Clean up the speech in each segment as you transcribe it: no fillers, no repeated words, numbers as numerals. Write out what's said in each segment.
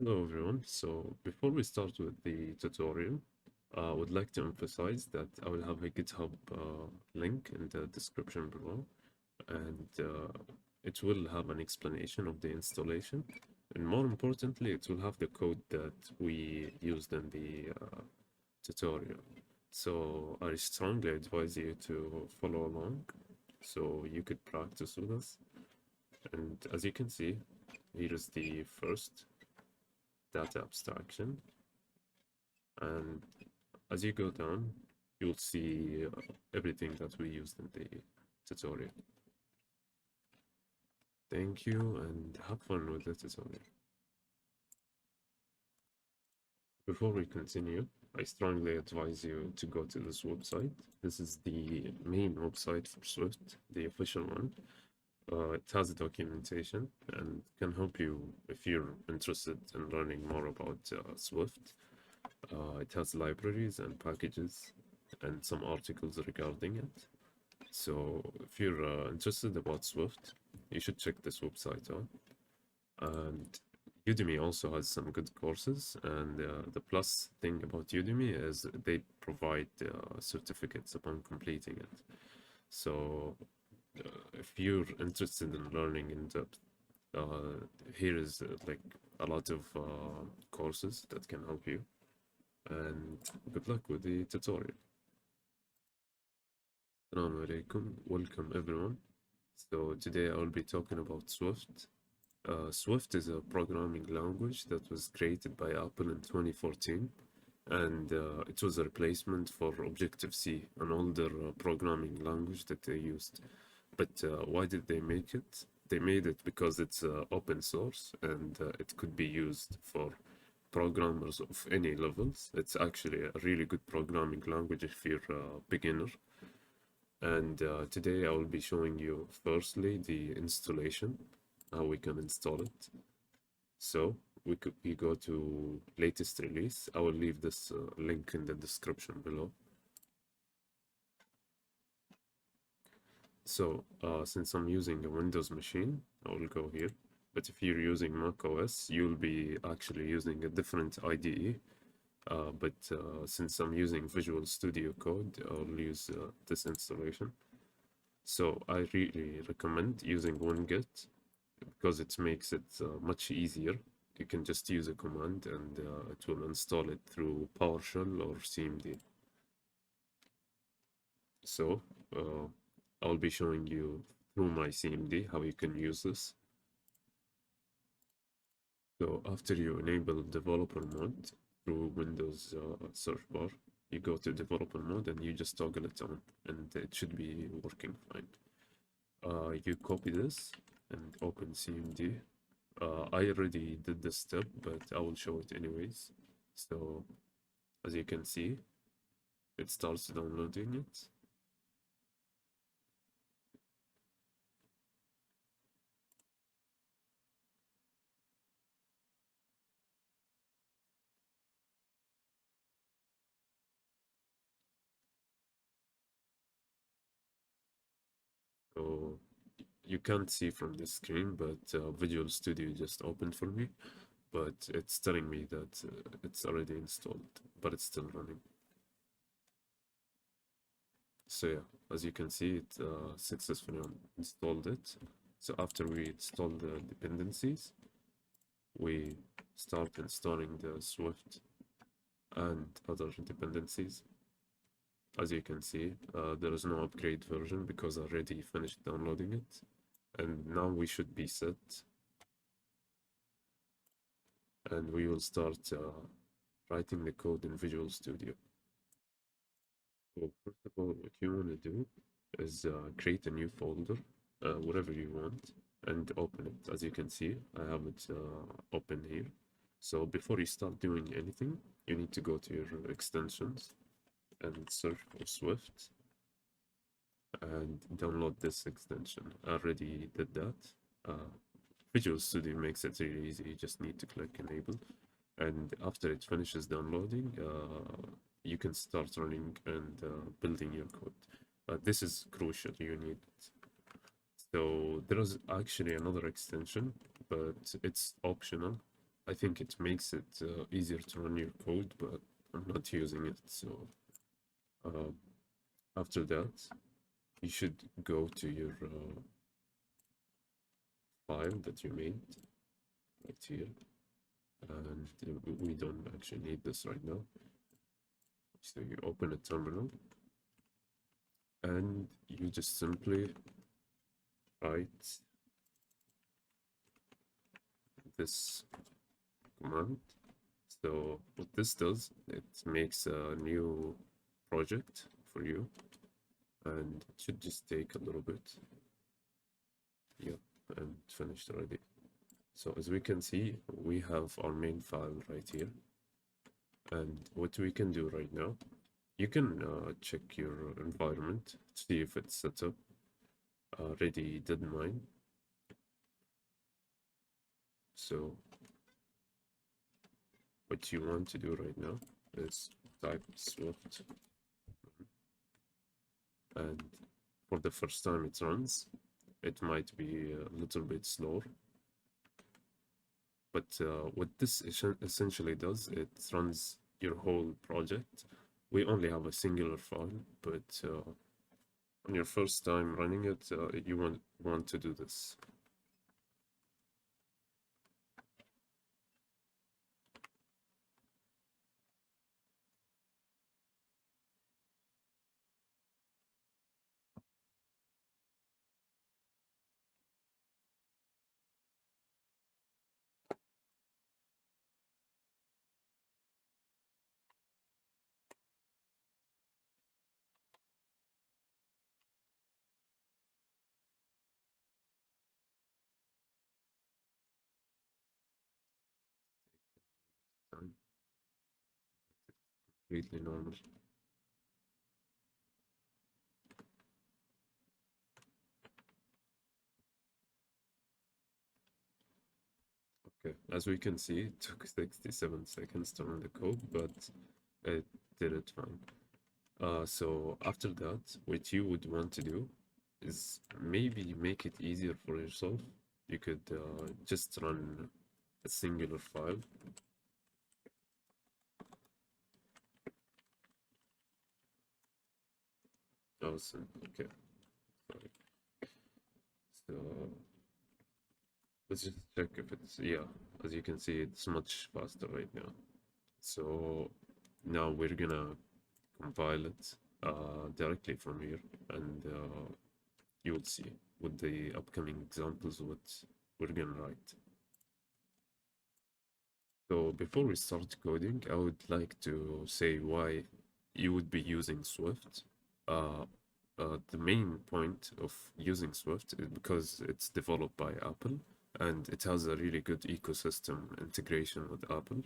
Hello everyone. So before we start with the tutorial, I would like to emphasize that I will have a GitHub link in the description below, and it will have an explanation of the installation. And more importantly, it will have the code that we used in the tutorial. So I strongly advise you to follow along so you could practice with us. And as you can see, here is the first data abstraction. And as you go down, you'll see everything that we used in the tutorial. Thank you and have fun with the tutorial. Before we continue, I strongly advise you to go to this website. This is the main website for Swift, the official one. It has documentation and can help you if you're interested in learning more about Swift. It has libraries and packages and some articles regarding it. So if you're interested about Swift, you should check this website out. And Udemy also has some good courses, and the plus thing about Udemy is they provide certificates upon completing it. So if you're interested in learning in depth, here is like a lot of courses that can help you. And good luck with the tutorial. Assalamu alaikum. Welcome everyone. So today I'll be talking about Swift. Swift is a programming language that was created by Apple in 2014, and it was a replacement for Objective-C, an older programming language that they used. But why did they make it? They made it because it's open source and it could be used for programmers of any levels. It's actually a really good programming language if you're a beginner. And today I will be showing you firstly the installation, how we can install it. So we go to latest release. I will leave this link in the description below. So since I'm using a Windows machine, I will go here. But if you're using Mac OS, you'll be actually using a different IDE. But since I'm using Visual Studio Code, I'll use this installation. So I really recommend using WinGet because it makes it much easier. You can just use a command and it will install it through PowerShell or CMD. So I'll be showing you through my CMD how you can use this. So after you enable developer mode through Windows search bar, you go to developer mode and you just toggle it on and it should be working fine. You copy this and open CMD. I already did this step, but I will show it anyways. So as you can see, it starts downloading it. So you can't see from the screen, but Visual Studio just opened for me, but it's telling me that it's already installed, but it's still running. So yeah, as you can see, it successfully installed it. So after we install the dependencies, we start installing the Swift and other dependencies. As you can see, there is no upgrade version because I already finished downloading it. And now we should be set. And we will start writing the code in Visual Studio. So first of all, what you want to do is create a new folder, whatever you want, and open it. As you can see, I have it open here. So before you start doing anything, you need to go to your extensions and search for Swift and download this extension. I already did that. Visual Studio makes it really easy. You just need to click enable. And after it finishes downloading, you can start running and building your code. This is crucial. You need it. So there is actually another extension, but it's optional. I think it makes it easier to run your code, but I'm not using it. So uh, after that, you should go to your file that you made right here. And we don't actually need this right now. So you open a terminal and you just simply write this command. So what this does, it makes a new project for you, and it should just take a little bit. Yep, and finished already. So as we can see, we have our main file right here. And what we can do right now, you can check your environment, see if it's set up. Already did mine. So what you want to do right now is type Swift, and for the first time it runs, it might be a little bit slower, but what this essentially does, it runs your whole project. We only have a singular file, but on your first time running it, you want to do this. Time completely normal. Okay, as we can see, it took 67 seconds to run the code, but it did it fine. So after that, what you would want to do is maybe make it easier for yourself. You could just run a singular file. Awesome. Okay. Sorry. So let's just check if it's, yeah, as you can see, it's much faster right now. So now we're gonna compile it directly from here, and you'll see with the upcoming examples what we're gonna write. So before we start coding, I would like to say why you would be using Swift. Uh, the main point of using Swift is because it's developed by Apple and it has a really good ecosystem integration with Apple.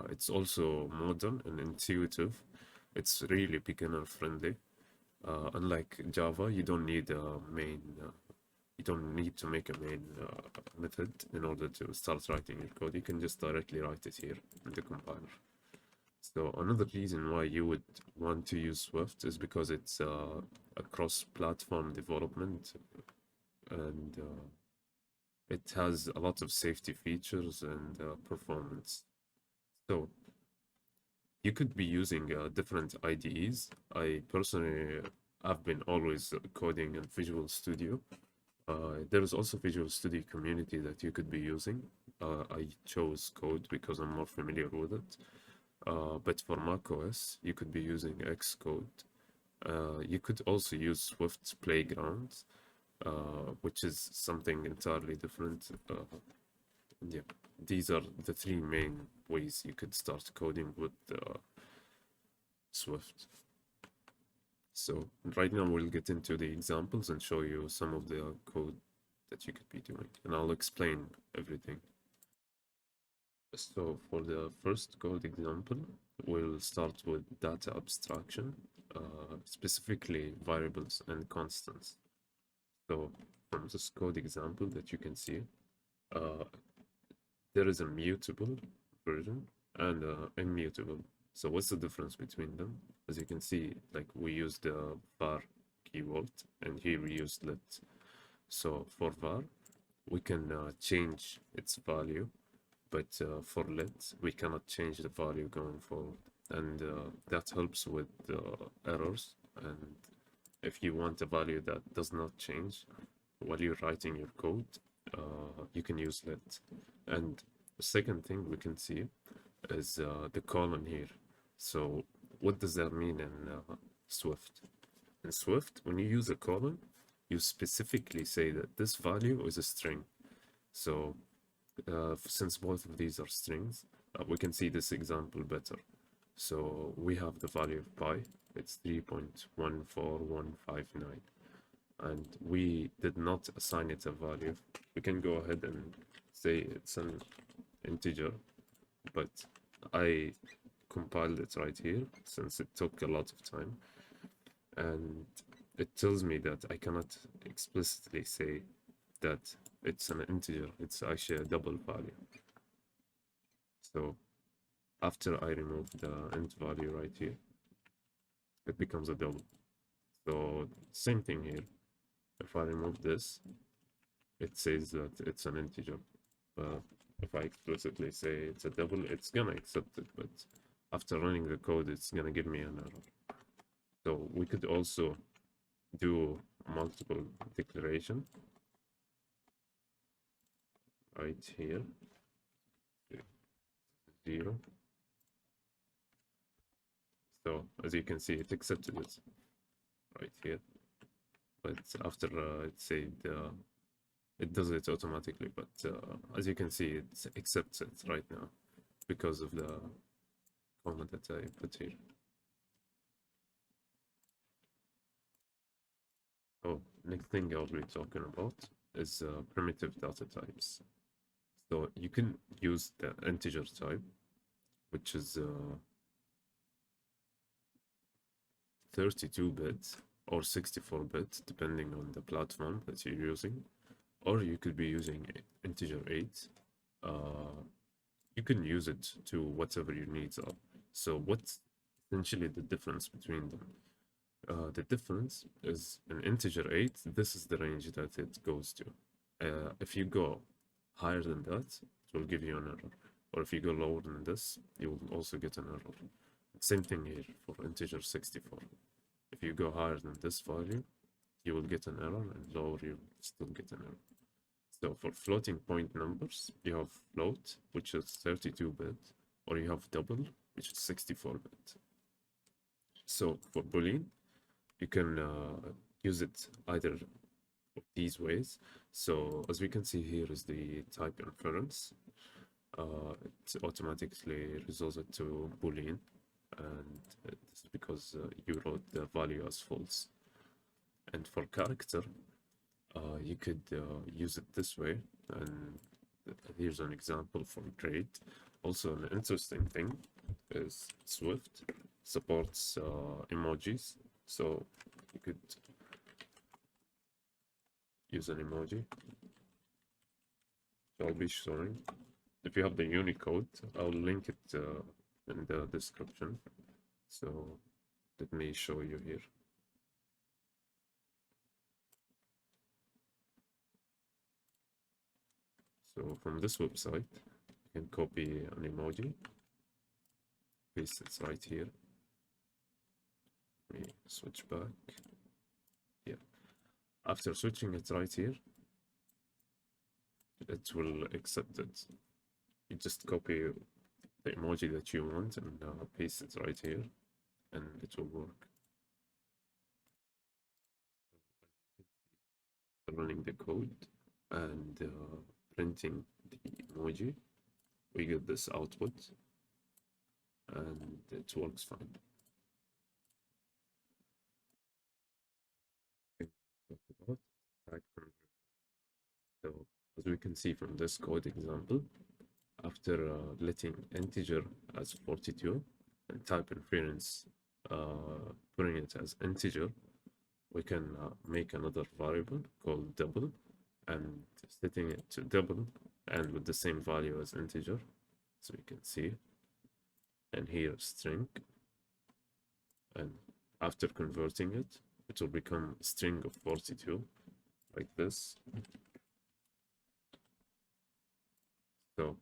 It's also modern and intuitive. It's really beginner friendly. Unlike Java, you don't need to make a main method in order to start writing your code. You can just directly write it here in the compiler. So another reason why you would want to use Swift is because it's a cross-platform development, and it has a lot of safety features and performance. So you could be using different IDEs. I personally have been always coding in Visual Studio. There is also Visual Studio Community that you could be using. I chose Code because I'm more familiar with it. But for macOS, you could be using Xcode. You could also use Swift's Playground, which is something entirely different. Yeah, these are the three main ways you could start coding with Swift. So right now we'll get into the examples and show you some of the code that you could be doing, and I'll explain everything. So for the first code example, we'll start with data abstraction, specifically variables and constants. So from this code example that you can see, uh, there is a mutable version and immutable. So what's the difference between them? As you can see, like we used the var keyword and here we used let. So for var, we can change its value but for let, we cannot change the value going forward, and that helps with errors. And if you want a value that does not change while you're writing your code, you can use let. And the second thing we can see is the colon here. So what does that mean in Swift? In Swift, when you use a colon, you specifically say that this value is a string. So since both of these are strings, we can see this example better. So we have the value of pi, it's 3.14159, and we did not assign it a value. We can go ahead and say it's an integer, but I compiled it right here since it took a lot of time, and it tells me that I cannot explicitly say that it's an integer, it's actually a double value. So after I remove the int value right here, it becomes a double. So same thing here. If I remove this, it says that it's an integer. But if I explicitly say it's a double, it's gonna accept it. But after running the code, it's gonna give me an error. So we could also do multiple declaration right here. 0. So as you can see, it accepted it right here. But after it said it does it automatically. But as you can see, it accepts it right now because of the comment that I put here. Oh, next thing I'll be talking about is primitive data types. So you can use the integer type, which is 32-bit or 64-bit, depending on the platform that you're using. Or you could be using integer 8. You can use it to whatever your needs are. So what's essentially the difference between them? The difference is in integer 8, this is the range that it goes to. If you go higher than that, it will give you an error. Or if you go lower than this, you will also get an error. Same thing here for integer 64. If you go higher than this value, you will get an error, and lower you will still get an error. So for floating point numbers, you have float, which is 32-bit, or you have double, which is 64-bit. So for Boolean, you can use it either of these ways. So as we can see here is the type inference. It automatically resolves it to Boolean, and it's because you wrote the value as false. And for character, you could use it this way, and here's an example for grade. Also, an interesting thing is Swift supports emojis, so you could use an emoji. I'll be showing. If you have the Unicode, I'll link it in the description. So let me show you here. So from this website, you can copy an emoji, paste it right here. Let me switch back. Yeah. After switching it right here, it will accept it. You just copy the emoji that you want and paste it right here, and it will work. Running the code and printing the emoji, we get this output, and it works fine. Talk about type conversion. So as we can see from this code example, after letting integer as 42 and type inference putting it as integer, we can make another variable called double and setting it to double and with the same value as integer. So you can see, and here string, and after converting it, it will become a string of 42 like this. So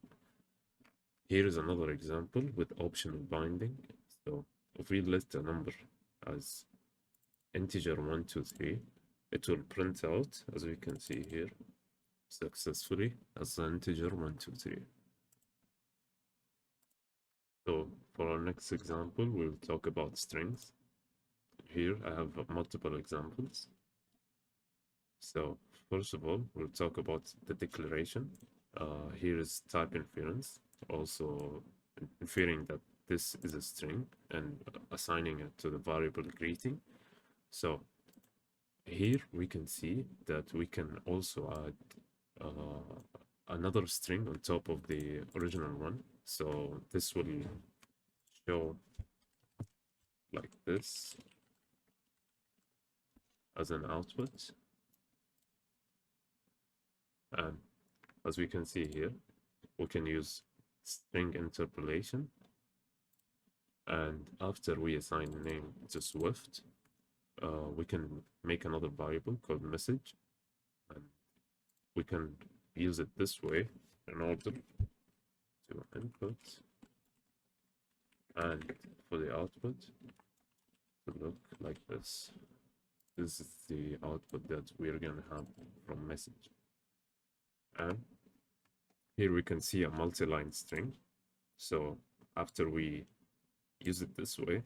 Here is another example with optional binding. So if we list a number as integer 1, 2, 3, it will print out, as we can see here, successfully as an integer 1, 2, 3. So for our next example, we'll talk about strings. Here I have multiple examples. So first of all, we'll talk about the declaration. Here is type inference, also inferring that this is a string and assigning it to the variable greeting. So here we can see that we can also add another string on top of the original one. So this will show like this as an output. And as we can see here, we can use string interpolation. And after we assign a name to Swift, we can make another variable called message. And we can use it this way in order to input and for the output to look like this. This is the output that we're going to have from message. And here we can see a multi-line string. So after we use it this way,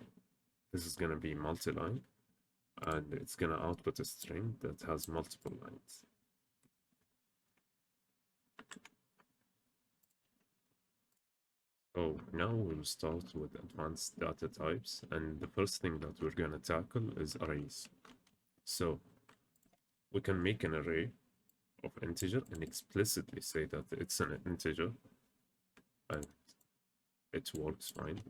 this is going to be multi-line, and it's going to output a string that has multiple lines. So now we'll start with advanced data types, and the first thing that we're going to tackle is arrays. So we can make an array of integer and explicitly say that it's an integer, and it works fine.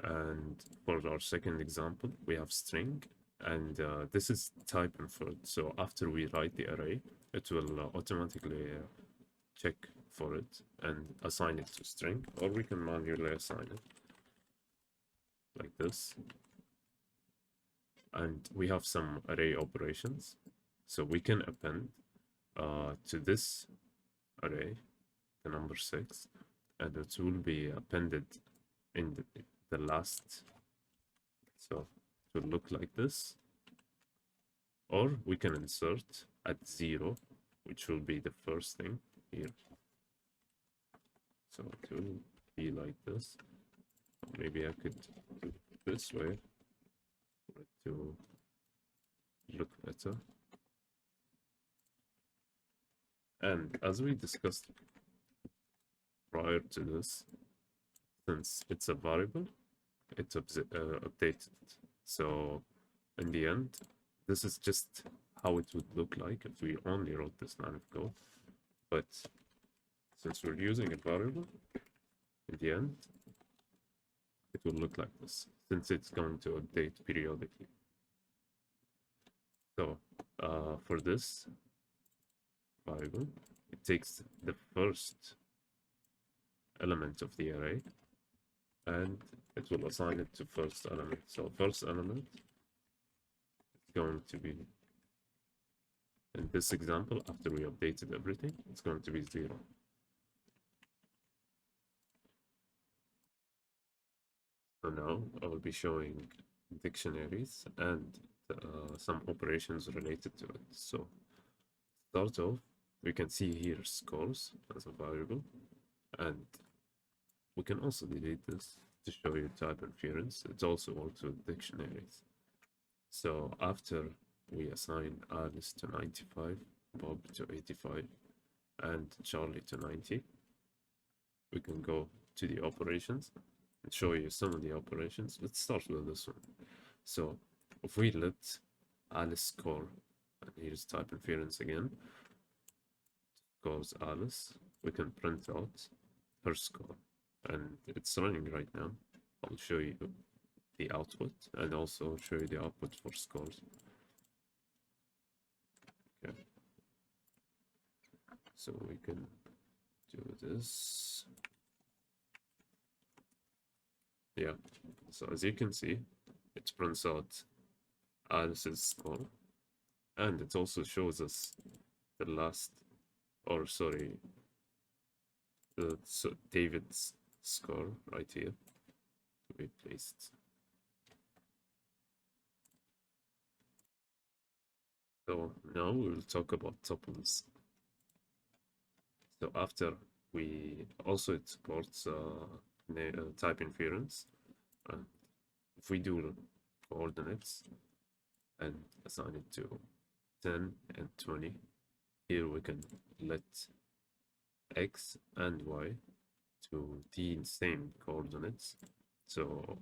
And for our second example, we have string, and this is type inferred. So after we write the array, it will automatically check for it and assign it to string, or we can manually assign it like this. And we have some array operations. So we can append to this array the number 6, and it will be appended in the last. So it will look like this. Or we can insert at 0, which will be the first thing here. So it will be like this. Maybe I could do it this way for it to look better. And as we discussed prior to this, since it's a variable, it's updated. So in the end, this is just how it would look like if we only wrote this line of code. But since we're using a variable, in the end, it will look like this, since it's going to update periodically. So for this variable, it takes the first element of the array and it will assign it to first element. So first element is going to be, in this example, after we updated everything, it's going to be 0. So now I will be showing dictionaries and some operations related to it. So start off, we can see here scores as a variable, and we can also delete this to show you type inference. It also works with dictionaries. So after we assign Alice to 95, Bob to 85, and Charlie to 90, we can go to the operations and show you some of the operations. Let's start with this one. So if we let Alice score, and here's type inference again, scores Alice, we can print out her score, and it's running right now. I'll show you the output and also show you the output for scores. Okay, so we can do this. Yeah, so as you can see, it prints out Alice's score, and it also shows us the last, or sorry, So David's score right here to be placed. So now we'll talk about tuples. So after we also it supports type inference. If we do coordinates and assign it to 10 and 20, here we can let x and y to the same coordinates. So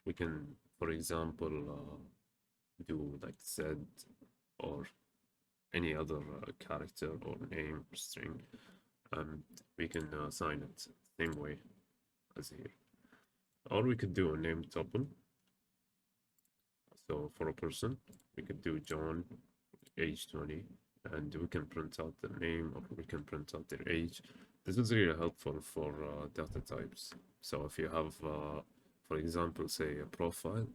we can, for example, do like z or any other character or name or string, and we can assign it same way as here. Or we could do a name tuple. So for a person, we could do John, age 20, and we can print out the name or we can print out their age. This is really helpful for data types. So if you have, for example, say a profile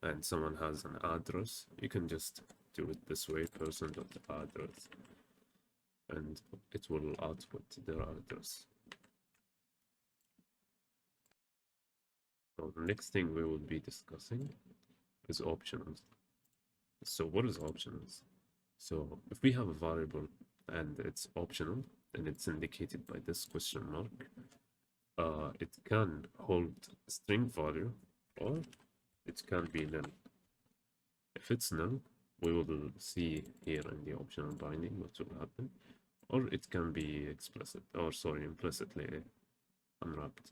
and someone has an address, you can just do it this way, person.address, and it will output their address. So the next thing we will be discussing is optionals. So what is optionals? So if we have a variable and it's optional and it's indicated by this question mark, it can hold string value or it can be null. If it's null, we will see here in the optional binding what will happen, or it can be explicit, or sorry, implicitly unwrapped.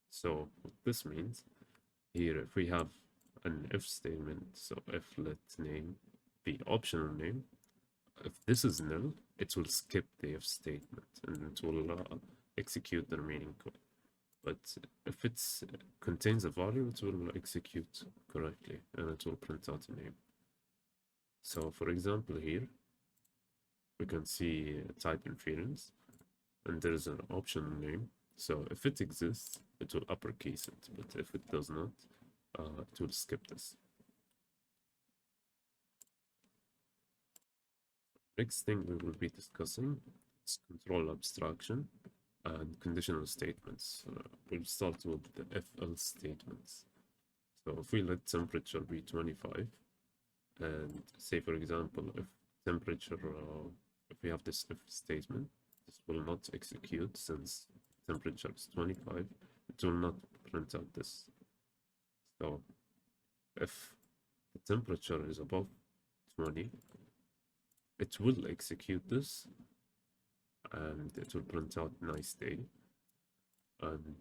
So what this means here, if we have an if statement, so if let name be optional name, if this is null, it will skip the if statement and it will execute the remaining code. But if it contains a value, it will execute correctly and it will print out a name. So for example here, we can see type inference and there is an optional name. So if it exists, it will uppercase it, but if it does not, it will skip this. Next thing we will be discussing is control abstraction and conditional statements. We'll start with the if else statements. So if we let temperature be 25, and say for example, if temperature, if we have this if statement, this will not execute since temperature is 25, it will not print out this. So if the temperature is above 20, it will execute this and it will print out nice day. And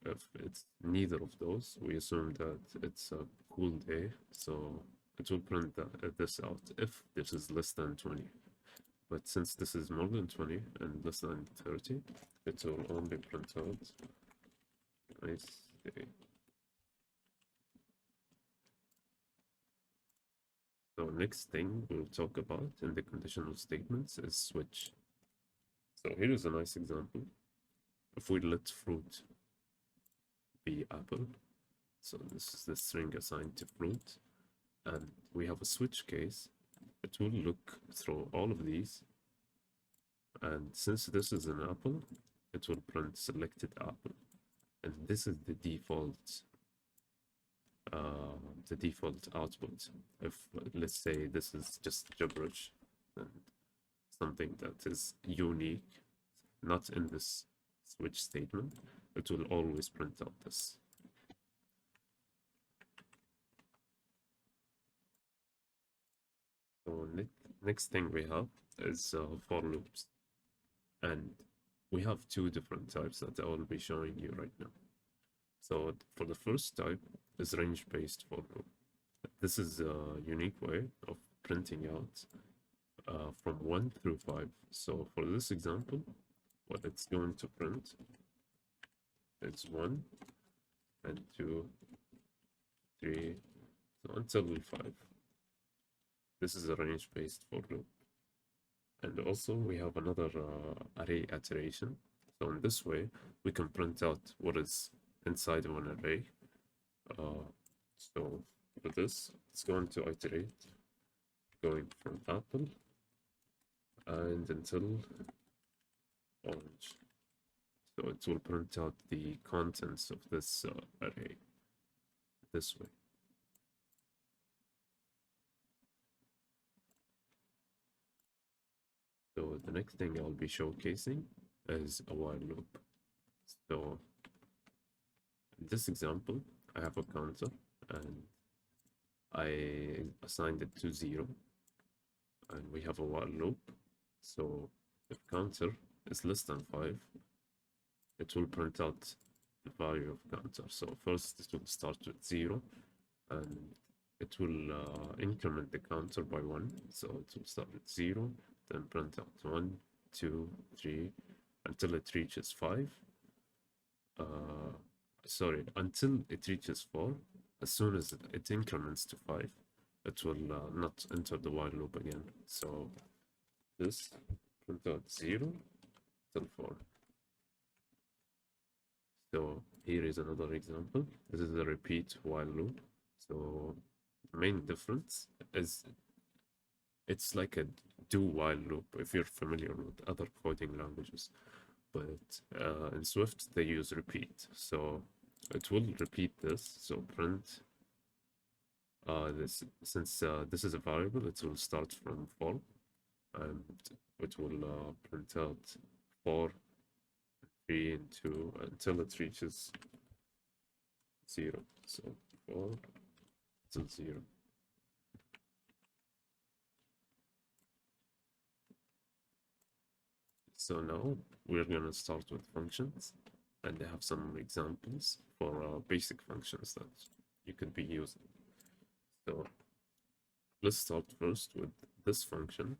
if it's neither of those, we assume that it's a cool day, so it will print this out if this is less than 20. But since this is more than 20 and less than 30, it will only print out nice day. So next thing we'll talk about in the conditional statements is switch. So here is a nice example. If we let fruit be apple, so this is the string assigned to fruit, and we have a switch case, it will look through all of these, and since this is an apple, it will print selected apple, and this is the default output. If let's say this is just gibberish and something that is unique, not in this switch statement, it will always print out this. So next thing we have is for loops, and we have two different types that I will be showing you right now. So for the first type is range-based for loop. This is a unique way of printing out from 1 through 5. So for this example, what it's going to print is 1 and 2, 3, so until 5. This is a range-based for loop. And also we have another array iteration. So in this way, we can print out what is inside of an array. So for this, it's going to iterate going from apple and until orange. So it will print out the contents of this array this way. So the next thing I'll be showcasing is a while loop. So in this example, I have a counter and I assigned it to 0, and we have a while loop. So if counter is less than 5, it will print out the value of counter. So first it will start with 0, and it will increment the counter by 1. So it will start with 0, then print out 1, 2, 3, until it reaches 5. Sorry, until it reaches 4. As soon as it increments to 5, it will not enter the while loop again. So this print out 0 till 4. So here is another example. This is a repeat while loop. So the main difference is it's like a do while loop if you're familiar with other coding languages. But in Swift, they use repeat. So it will repeat this. So print this, since this is a variable, it will start from 4, and it will print out 4, 3, and 2 until it reaches 0. So 4 till 0. So now we're gonna start with functions, and they have some examples for basic functions that you could be using. So let's start first with this function,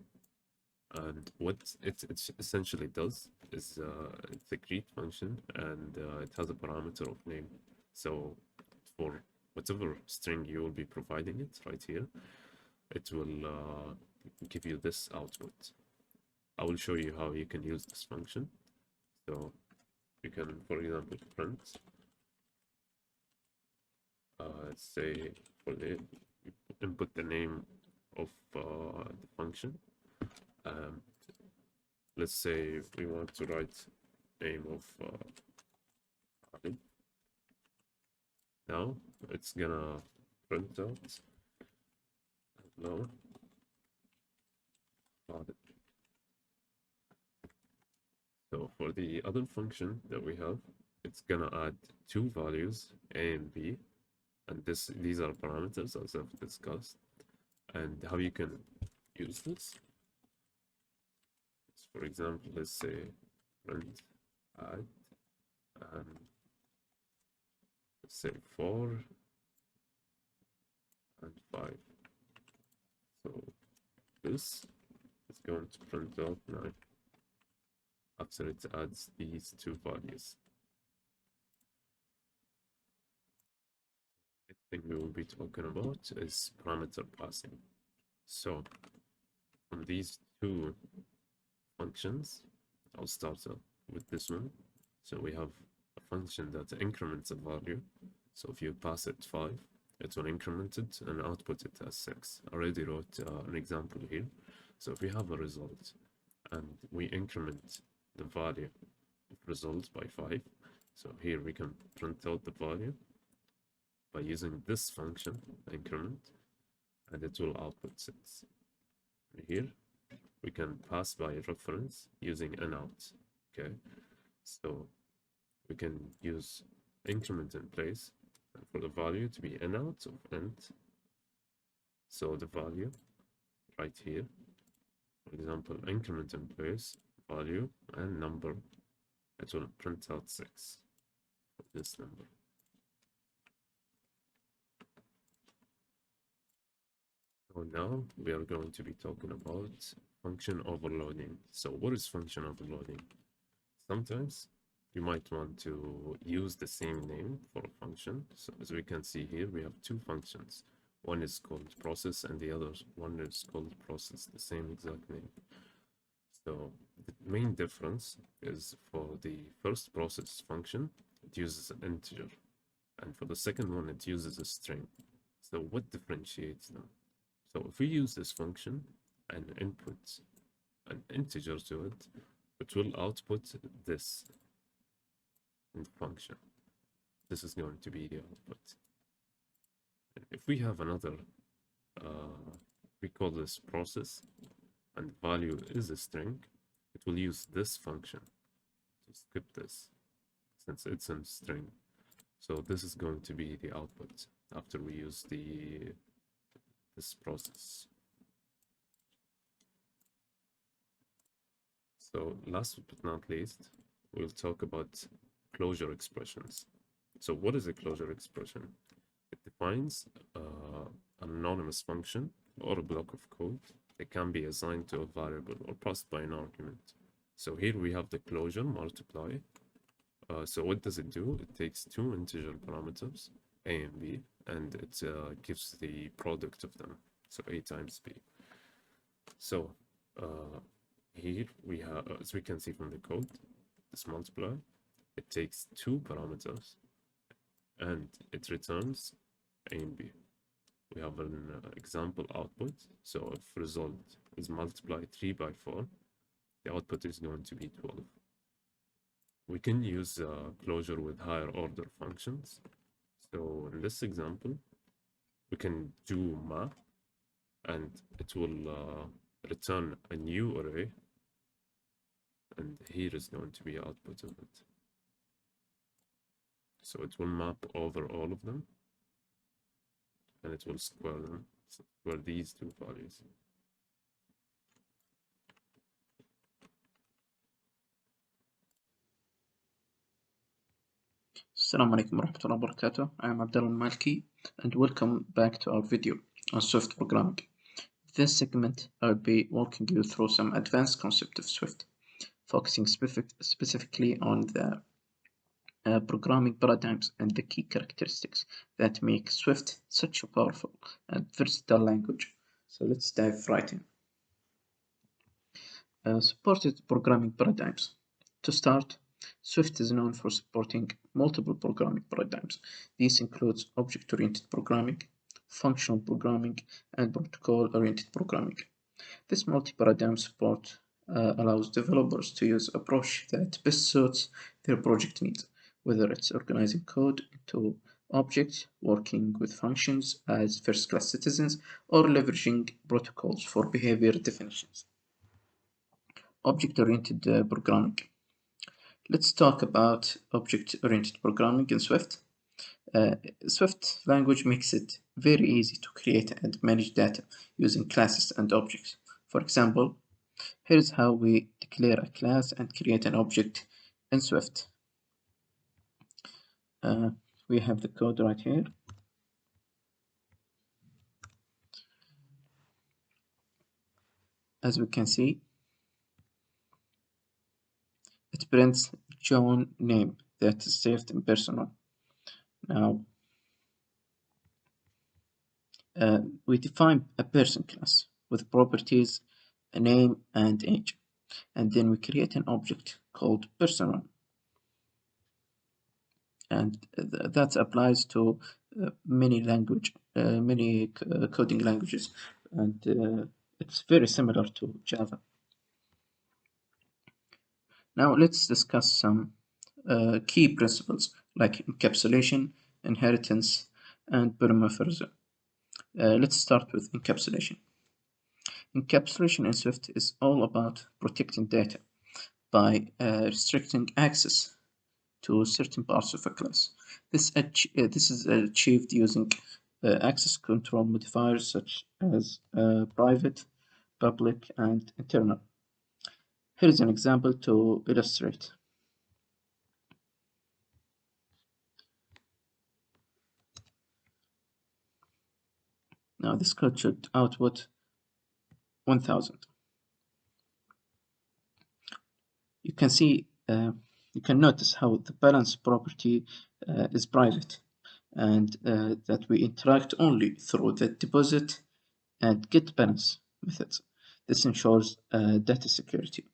and what it essentially does is it's a greet function, and it has a parameter of name. So for whatever string you will be providing it right here, it will give you this output. I will show you how you can use this function. So you can, for example, print, say for the input the name of the function. Let's say we want to write name of Ali. Now it's gonna print out hello Ali. So for the other function that we have, it's gonna add 2 values, A and B, and these are parameters as I've discussed. And how you can use this, for example, let's say print add, let's say 4 and 5. So this is going to print out 9 after it adds these 2 values. The thing we will be talking about is parameter passing. So from these 2 functions, I'll start with this one. So we have a function that increments a value. So if you pass it 5, it will increment it and output it as 6. I already wrote an example here. So if we have a result and we increment the value of result by 5, so here we can print out the value by using this function, increment, and it will output 6. Here we can pass by reference using inout. Okay, so we can use increment in place and for the value to be inout of int. So the value right here, for example, increment in place, value and number, it will print out 6 for this number. So now we are going to be talking about function overloading. So what is function overloading? Sometimes you might want to use the same name for a function. So as we can see here, we have 2 functions. One is called process and the other one is called process, the same exact name. So the main difference is for the first process function, it uses an integer. And for the second one, it uses a string. So what differentiates them? So if we use this function and input an integer to it, it will output this. and function. This is going to be the output. If we have another, we call this process, and value is a string, it will use this function to skip this since it's a string. So this is going to be the output after we use this process. So last but not least, we'll talk about closure expressions. So what is a closure expression? It defines an anonymous function or a block of code that can be assigned to a variable or passed by an argument. So here we have the closure multiply. So what does it do? It takes two integer parameters, a and b, and it gives the product of them, so a times b. So here we have, as we can see from the code, this multiply, it takes two parameters and it returns a and b. We have an example output. So if result is multiply 3 by 4, the output is going to be 12. We can use closure with higher order functions. So in this example, we can do map, and it will return a new array, and here is going to be output of it. So it will map over all of them, and it will square them, square these two values. Assalamu alaikum warahmatullahi wabarakatuh. I am Abdullah Malki and welcome back to our video on Swift programming. In this segment, I will be walking you through some advanced concepts of Swift, focusing specifically on the programming paradigms and the key characteristics that make Swift such a powerful and versatile language. So let's dive right in. Supported programming paradigms. To start, Swift is known for supporting multiple programming paradigms. These include object-oriented programming, functional programming, and protocol-oriented programming. This multi-paradigm support allows developers to use an approach that best suits their project needs, whether it's organizing code into objects, working with functions as first-class citizens, or leveraging protocols for behavior definitions. Object-oriented programming. Let's talk about object-oriented programming in Swift. Swift language makes it very easy to create and manage data using classes and objects. For example, here's how we declare a class and create an object in Swift. We have the code right here. As we can see, it prints John name that is saved in personal. Now, we define a person class with properties, a name, and age. And then we create an object called personal. And that applies to many coding languages. And it's very similar to Java. Now let's discuss some key principles like encapsulation, inheritance, and polymorphism. Let's start with encapsulation. Encapsulation in Swift is all about protecting data by restricting access to certain parts of a class. This is achieved using access control modifiers such as private, public, and internal. Here is an example to illustrate. Now this code should output 1000. You can see, you can notice how the balance property is private, and that we interact only through the deposit and get balance methods. This ensures data security.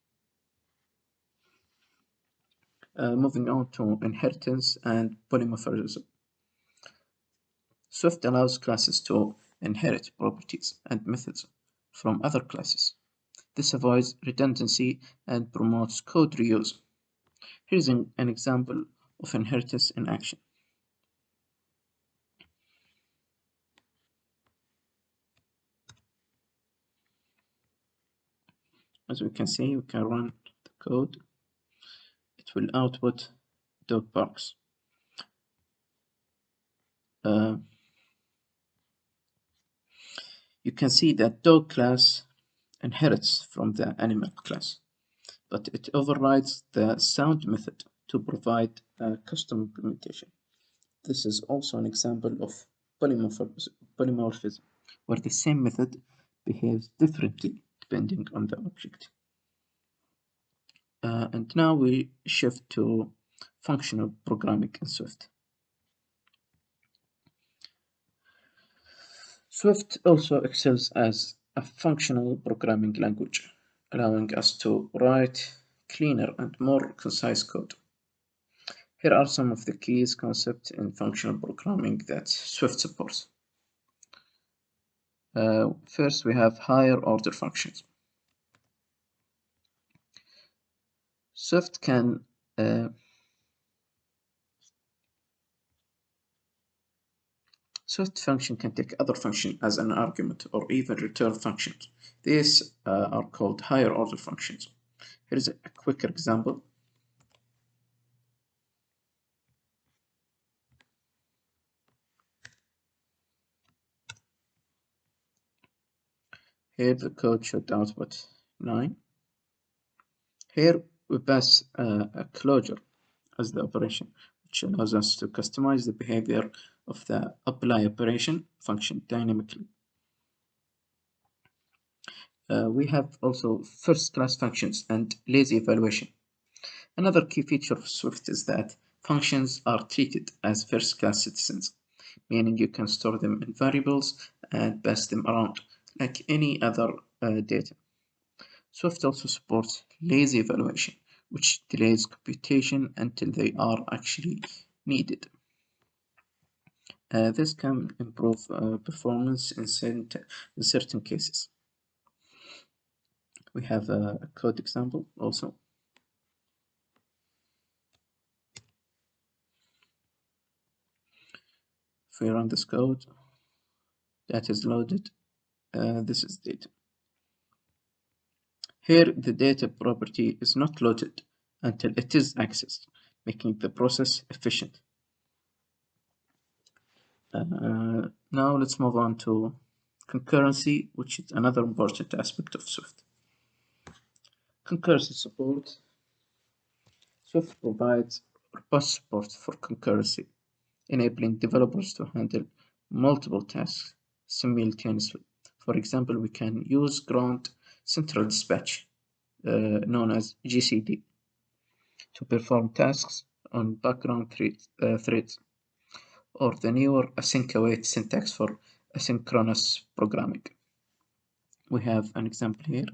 Moving on to inheritance and polymorphism. Swift allows classes to inherit properties and methods from other classes. This avoids redundancy and promotes code reuse. Here's an example of inheritance in action. As we can see, we can run the code. It will output dog barks. You can see that dog class inherits from the animal class, but it overrides the sound method to provide a custom implementation. This is also an example of polymorphism, where the same method behaves differently depending on the object. And now we shift to functional programming in Swift. Swift also excels as a functional programming language, allowing us to write cleaner and more concise code. Here are some of the keys concepts in functional programming that Swift supports. First, we have higher order functions. Swift can Swift function can take other function as an argument or even return functions. These are called higher order functions. Here is a quick example. Here the code should output 9. Here we pass a closure as the operation, which allows us to customize the behavior of the apply operation function dynamically. We have also first class functions and lazy evaluation. Another key feature of Swift is that functions are treated as first class citizens, meaning you can store them in variables and pass them around like any other data. Swift also supports lazy evaluation, which delays computation until they are actually needed. This can improve performance in certain cases. We have a code example also. If we run this code, that is loaded. This is data. Here, the data property is not loaded until it is accessed, making the process efficient. Now let's move on to concurrency, which is another important aspect of Swift. Concurrency support. Swift provides robust support for concurrency, enabling developers to handle multiple tasks simultaneously. For example, we can use Ground Central Dispatch, known as GCD, to perform tasks on background threads, or the newer async await syntax for asynchronous programming. We have an example here.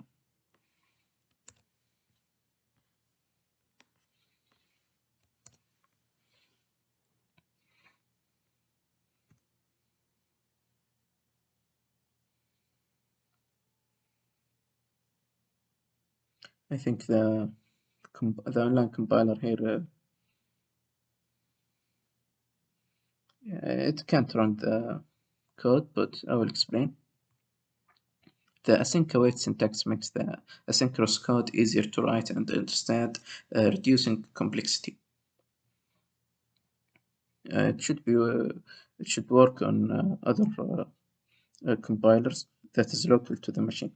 I think the online compiler here it can't run the code, but I will explain. The async await syntax makes the asynchronous code easier to write and understand, reducing complexity. It should work on other compilers that is local to the machine.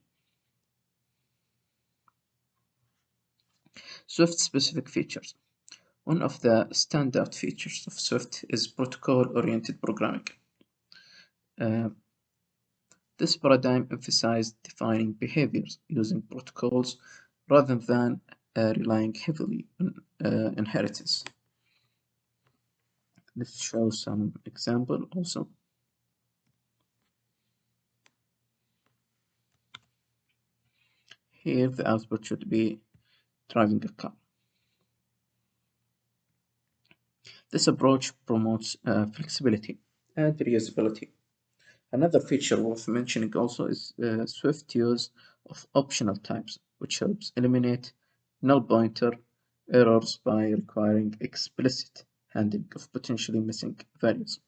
Swift specific features. One of the standout features of Swift is protocol-oriented programming. This paradigm emphasized defining behaviors using protocols rather than relying heavily on inheritance. Let's show some example also. Here the output should be driving a car. This approach promotes flexibility and reusability. Another feature worth mentioning also is Swift use of optional types, which helps eliminate null pointer errors by requiring explicit handling of potentially missing values.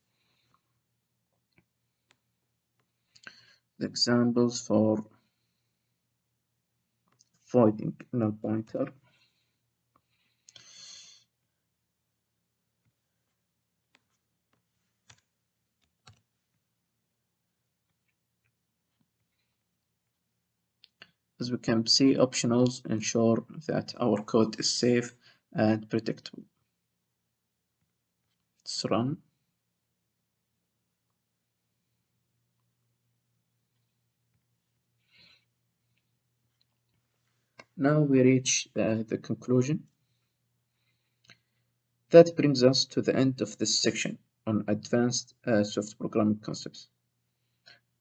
The examples for voiding null pointer. As we can see, optionals ensure that our code is safe and predictable. Let's run. Now we reach the conclusion. That brings us to the end of this section on advanced Swift programming concepts.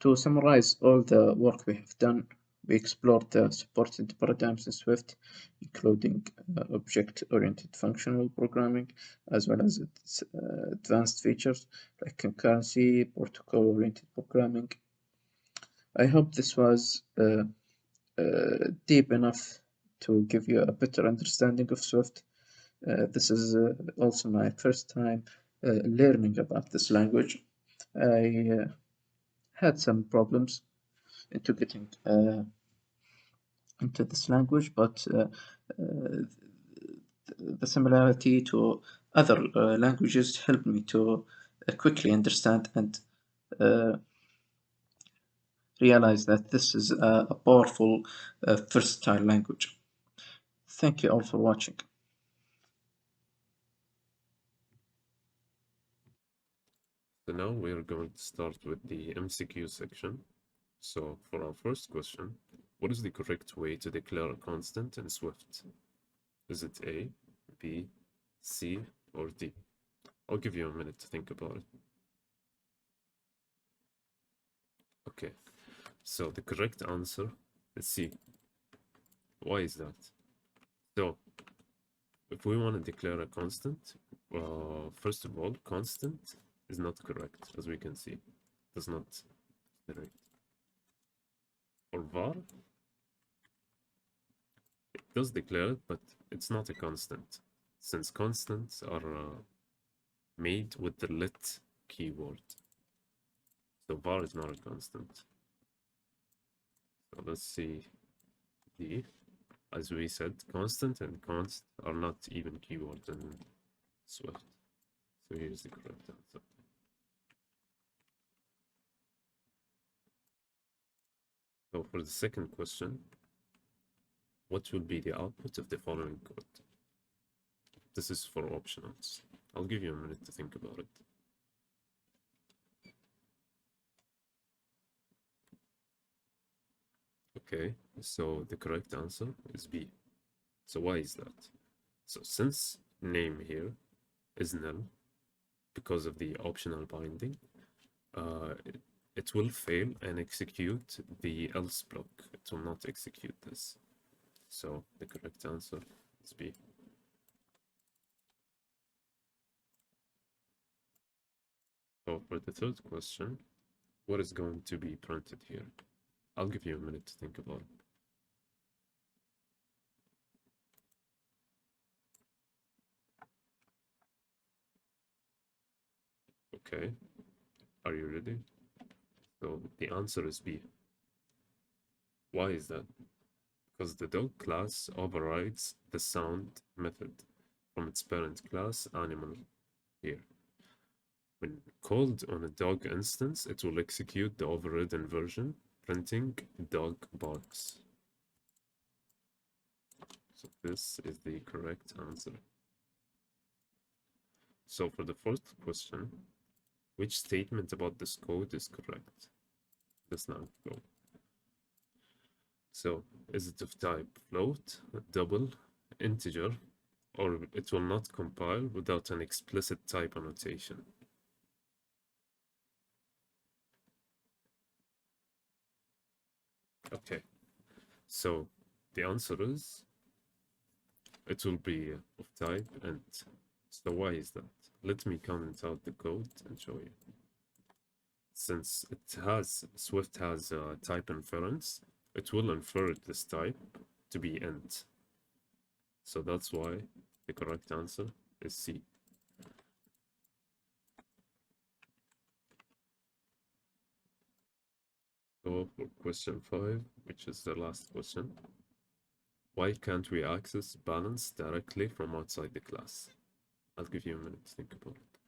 To summarize all the work we have done, we explored the supported paradigms in Swift, including object-oriented functional programming, as well as its advanced features like concurrency, protocol-oriented programming. I hope this was deep enough to give you a better understanding of Swift. This is also my first time learning about this language. I had some problems into getting into this language, but the similarity to other languages helped me to quickly understand and realize that this is a powerful, versatile language. Thank you all for watching. So now we are going to start with the MCQ section. So for our first question, what is the correct way to declare a constant in Swift? Is it A, B, C, or D? I'll give you a minute to think about it. Okay, so the correct answer is C. Why is that? So if we want to declare a constant, first of all, constant is not correct, as we can see. Does not generate. For var, it does declare it, but it's not a constant, since constants are made with the let keyword. So var is not a constant. So let's see D. As we said, constant and const are not even keywords in Swift. So here's the correct answer. So for the second question, what will be the output of the following code? This is for optionals. I'll give you a minute to think about it. Okay, so the correct answer is B. So why is that? So since name here is null because of the optional binding, it will fail and execute the else block. It will not execute this. So the correct answer is B. So for the third question, what is going to be printed here? I'll give you a minute to think about it. Okay, are you ready? So the answer is B. Why is that? Because the dog class overrides the sound method from its parent class animal here. When called on a dog instance, it will execute the overridden version, printing dog barks. So this is the correct answer. So for the fourth question, which statement about this code is correct? Let's now go. So is it of type float, double, integer, or it will not compile without an explicit type annotation? Okay, so the answer is it will be of type int. So why is that? Let me comment out the code and show you. Since Swift has type inference, it will infer this type to be int. So that's why the correct answer is C. question 5, which is the last question. Why can't we access balance directly from outside the class? I'll give you a minute to think about it.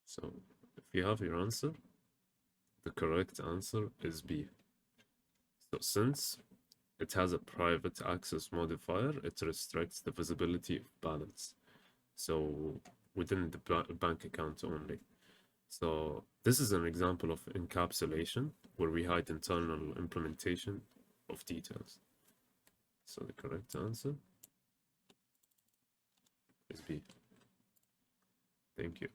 So if you have your answer, the correct answer is B. So since it has a private access modifier, it restricts the visibility of balance. So within the bank account only. So this is an example of encapsulation where we hide internal implementation of details. So the correct answer is B. Thank you.